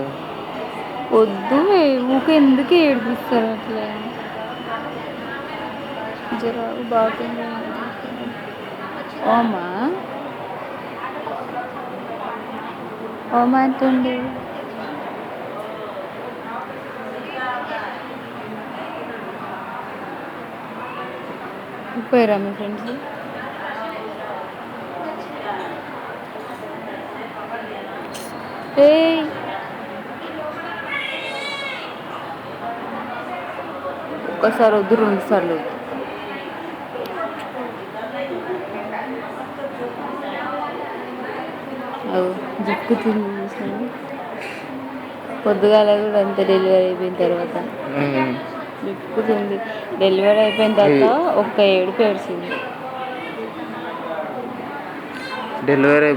వస్తుంది. వద్దు ఊకే ఎందుకు ఏడిపిస్తారు అట్లా. జరాగు బాత్రూంలో ఓమా ఓమా ఎంతుంది. పోయిరా మీ ఫ్రెండ్స్. ఏయ్ ఒక్కసారి వద్దు, రెండు సార్లు వద్దు. జిక్కుతుంది చూసాను. పొద్దుగాల కూడా అంతే, డెలివరీ అయిపోయిన తర్వాత జిక్కుతుంది. డెలివరీ అయిపోయిన తర్వాత ఒక్క ఏడుపు ఏడ్చింది. డెలివరీ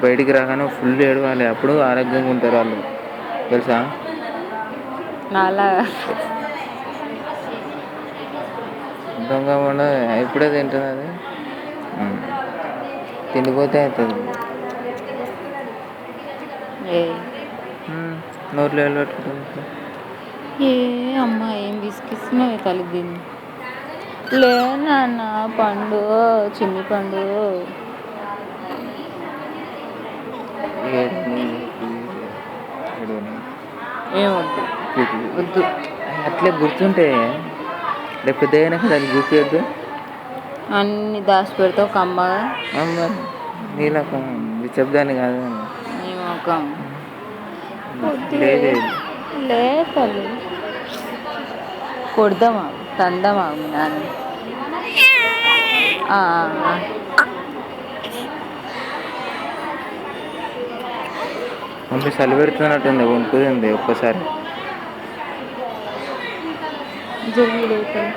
బయటికి రాగానే ఫుల్ ఏడవాలి, అప్పుడు ఆరోగ్యంగా ఉంటారు వాళ్ళు, తెలుసా. నాలాగా దొంగ మొండ ఇప్పుడే తింటుంది అది. తిండిపోతే అవుతుంది. ఏ నోట్లో వేలు పెట్టుకుంటుంది. ఏ అమ్మ ఏం విసిగిస్తున్నావు తల్లి దీన్ని. లే నాన్న పండు, చిన్ని పండు. ఏమొద్దు వద్దు. అట్లే గుర్తుంటే రేపు పెద్దగైనాక దాన్ని చూపించద్దు. అన్ని దాచి పెడతావు ఒక అమ్మగా. నీలా నిశ్శబ్దాన్ని కాదు. ఒక లే తల్లి, కొడదామా తందామా మీ నాన్న. మమ్మీ చలి పెడుతున్నట్టుంది, వణుకుతుంది ఒక్కసారి. జరుగుతుంది.